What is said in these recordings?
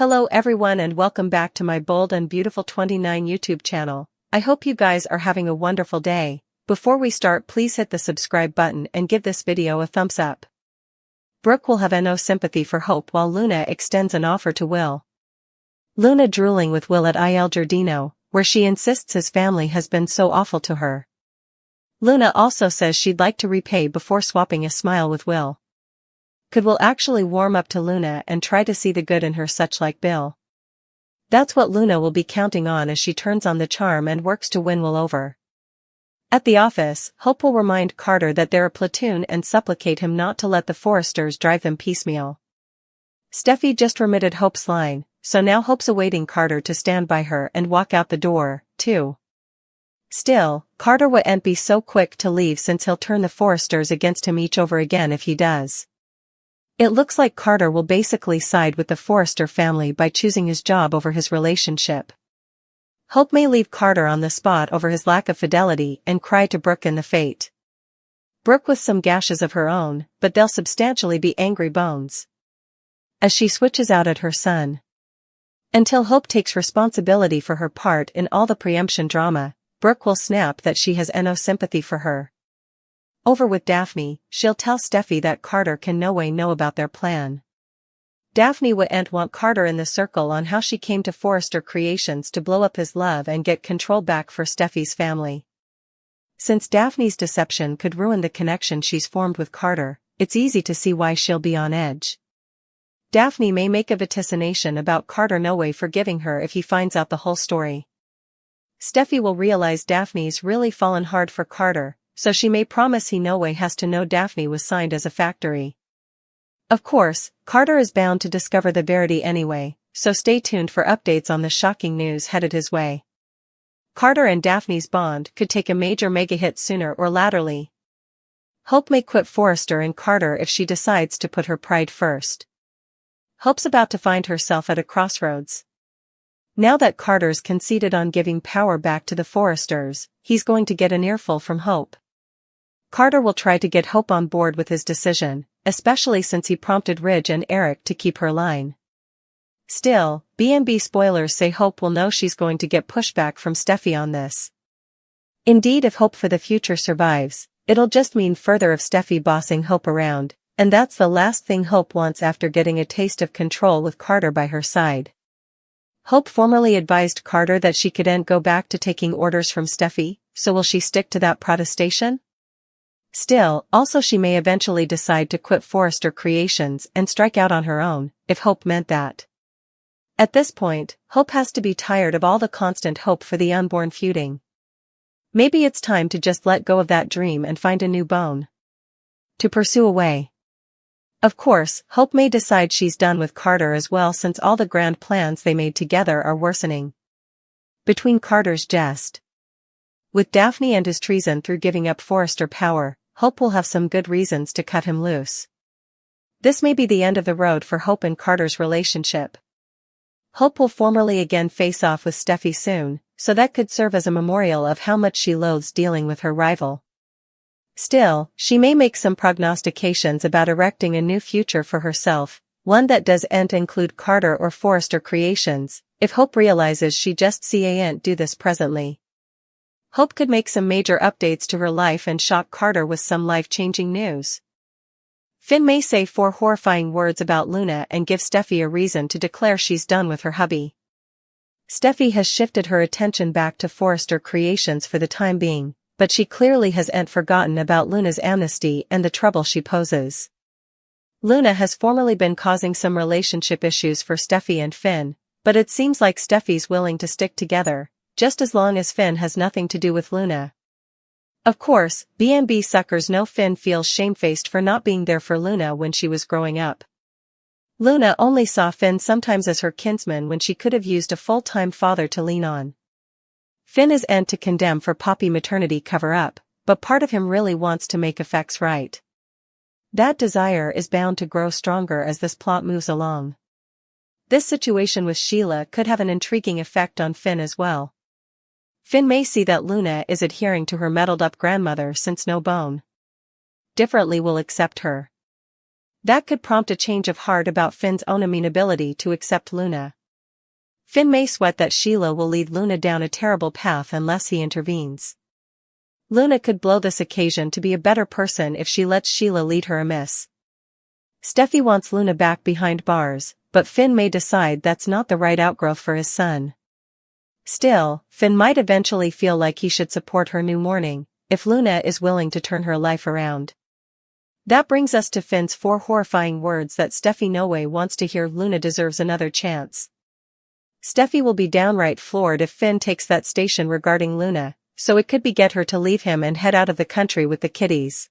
Hello everyone and welcome back to my Bold and Beautiful 29 YouTube channel. I hope you guys are having a wonderful day. Before we start, please hit the subscribe button and give this video a thumbs up. Brook will have no sympathy for Hope while Luna extends an offer to Will. Luna drooling with Will at Il Giardino, where she insists his family has been so awful to her. Luna also says she'd like to repay before swapping a smile with Will. Could Will actually warm up to Luna and try to see the good in her such like Bill? That's what Luna will be counting on as she turns on the charm and works to win Will over. At the office, Hope will remind Carter that they're a platoon and supplicate him not to let the Forresters drive them piecemeal. Steffy just remitted Hope's line, so now Hope's awaiting Carter to stand by her and walk out the door, too. Still, Carter wouldn't be so quick to leave since he'll turn the Forresters against him each over again if he does. It looks like Carter will basically side with the Forrester family by choosing his job over his relationship. Hope may leave Carter on the spot over his lack of fidelity and cry to Brook in the fate. Brook with some gashes of her own, but they'll substantially be angry bones. As she switches out at her son. Until Hope takes responsibility for her part in all the preemption drama, Brook will snap that she has no sympathy for her. Over with Daphne, she'll tell Steffy that Carter can no way know about their plan. Daphne wouldn't want Carter in the circle on how she came to Forrester Creations to blow up his love and get control back for Steffy's family. Since Daphne's deception could ruin the connection she's formed with Carter, it's easy to see why she'll be on edge. Daphne may make a vaticination about Carter no way forgiving her if he finds out the whole story. Steffy will realize Daphne's really fallen hard for Carter, so she may promise he no way has to know Daphne was signed as a factory. Of course, Carter is bound to discover the verity anyway, so stay tuned for updates on the shocking news headed his way. Carter and Daphne's bond could take a major mega hit sooner or laterly. Hope may quit Forrester and Carter if she decides to put her pride first. Hope's about to find herself at a crossroads. Now that Carter's conceded on giving power back to the Forresters, he's going to get an earful from Hope. Carter will try to get Hope on board with his decision, especially since he prompted Ridge and Eric to keep her line. Still, B&B spoilers say Hope will know she's going to get pushback from Steffy on this. Indeed, if Hope for the future survives, it'll just mean further of Steffy bossing Hope around, and that's the last thing Hope wants after getting a taste of control with Carter by her side. Hope formerly advised Carter that she couldn't go back to taking orders from Steffy, so will she stick to that protestation? Still, also she may eventually decide to quit Forrester Creations and strike out on her own, if Hope meant that. At this point, Hope has to be tired of all the constant hope for the unborn feuding. Maybe it's time to just let go of that dream and find a new bone to pursue away. Of course, Hope may decide she's done with Carter as well since all the grand plans they made together are worsening. Between Carter's jest with Daphne and his treason through giving up Forrester power, Hope will have some good reasons to cut him loose. This may be the end of the road for Hope and Carter's relationship. Hope will formally again face off with Steffy soon, so that could serve as a memorial of how much she loathes dealing with her rival. Still, she may make some prognostications about erecting a new future for herself, one that doesn't include Carter or Forrester Creations, if Hope realizes she just can't do this presently. Hope could make some major updates to her life and shock Carter with some life-changing news. Finn may say 4 horrifying words about Luna and give Steffy a reason to declare she's done with her hubby. Steffy has shifted her attention back to Forrester Creations for the time being, but she clearly hasn't forgotten about Luna's amnesty and the trouble she poses. Luna has formerly been causing some relationship issues for Steffy and Finn, but it seems like Steffy's willing to stick together, just as long as Finn has nothing to do with Luna. Of course, B&B suckers know Finn feels shamefaced for not being there for Luna when she was growing up. Luna only saw Finn sometimes as her kinsman when she could have used a full-time father to lean on. Finn is to condemn for poppy maternity cover-up, but part of him really wants to make effects right. That desire is bound to grow stronger as this plot moves along. This situation with Sheila could have an intriguing effect on Finn as well. Finn may see that Luna is adhering to her meddled-up grandmother since no bone differently will accept her. That could prompt a change of heart about Finn's own amenability to accept Luna. Finn may sweat that Sheila will lead Luna down a terrible path unless he intervenes. Luna could blow this occasion to be a better person if she lets Sheila lead her amiss. Steffy wants Luna back behind bars, but Finn may decide that's not the right outgrowth for his son. Still, Finn might eventually feel like he should support her new morning, if Luna is willing to turn her life around. That brings us to Finn's 4 horrifying words that Steffy no way wants to hear. Luna deserves another chance. Steffy will be downright floored if Finn takes that station regarding Luna, so it could be get her to leave him and head out of the country with the kiddies.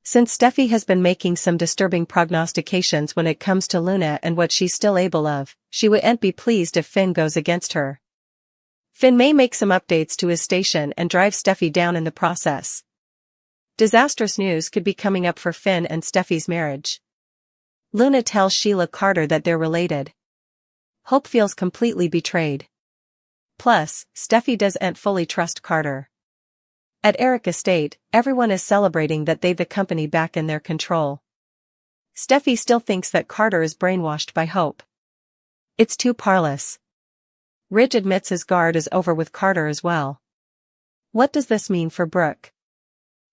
Since Steffy has been making some disturbing prognostications when it comes to Luna and what she's still able of, she wouldn't be pleased if Finn goes against her. Finn may make some updates to his station and drive Steffy down in the process. Disastrous news could be coming up for Finn and Steffy's marriage. Luna tells Sheila Carter that they're related. Hope feels completely betrayed. Plus, Steffy doesn't fully trust Carter. At Eric Estate, everyone is celebrating that they've the company back in their control. Steffy still thinks that Carter is brainwashed by Hope. It's too parlous. Ridge admits his guard is over with Carter as well. What does this mean for Brook?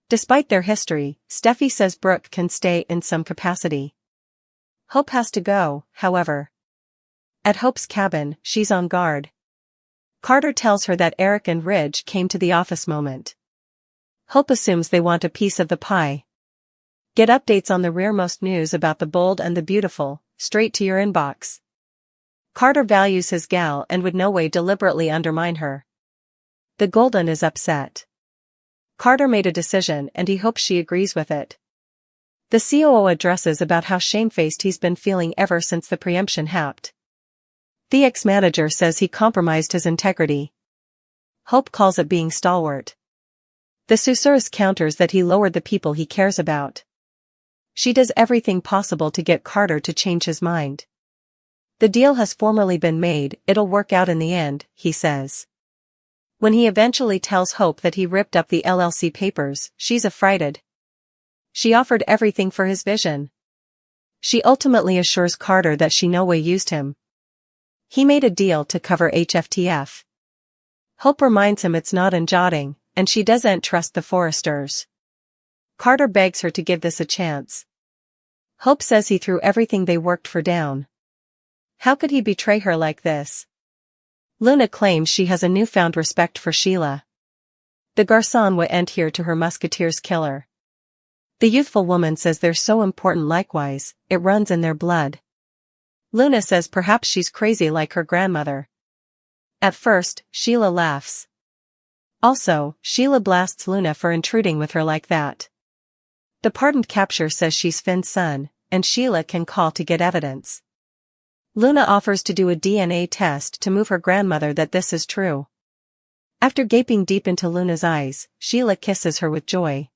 Despite their history, Steffy says Brook can stay in some capacity. Hope has to go, however. At Hope's cabin, she's on guard. Carter tells her that Eric and Ridge came to the office moment. Hope assumes they want a piece of the pie. Get updates on the rearmost news about the Bold and the Beautiful, straight to your inbox. Carter values his gal and would no way deliberately undermine her. The Golden is upset. Carter made a decision and he hopes she agrees with it. The COO addresses about how shamefaced he's been feeling ever since the preemption happened. The ex-manager says he compromised his integrity. Hope calls it being stalwart. The Susurrus counters that he lowered the people he cares about. She does everything possible to get Carter to change his mind. The deal has formally been made, it'll work out in the end, he says. When he eventually tells Hope that he ripped up the LLC papers, she's affrighted. She offered everything for his vision. She ultimately assures Carter that she no way used him. He made a deal to cover HFTF. Hope reminds him it's not in jotting, and she doesn't trust the Forresters. Carter begs her to give this a chance. Hope says he threw everything they worked for down. How could he betray her like this? Luna claims she has a newfound respect for Sheila. The garçon went here to her musketeer's killer. The youthful woman says they're so important likewise, it runs in their blood. Luna says perhaps she's crazy like her grandmother. At first, Sheila laughs. Also, Sheila blasts Luna for intruding with her like that. The pardoned capture says she's Finn's son, and Sheila can call to get evidence. Luna offers to do a DNA test to move her grandmother that this is true. After gaping deep into Luna's eyes, Sheila kisses her with joy.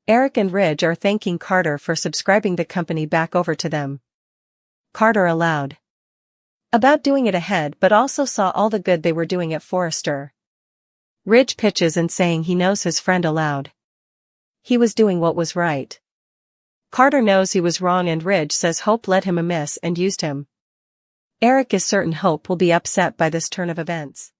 Eric and Ridge are thanking Carter for subscribing the company back over to them. Carter aloud. About doing it ahead but also saw all the good they were doing at Forrester. Ridge pitches in saying he knows his friend aloud. He was doing what was right. Carter knows he was wrong and Ridge says Hope led him amiss and used him. Eric is certain Hope will be upset by this turn of events.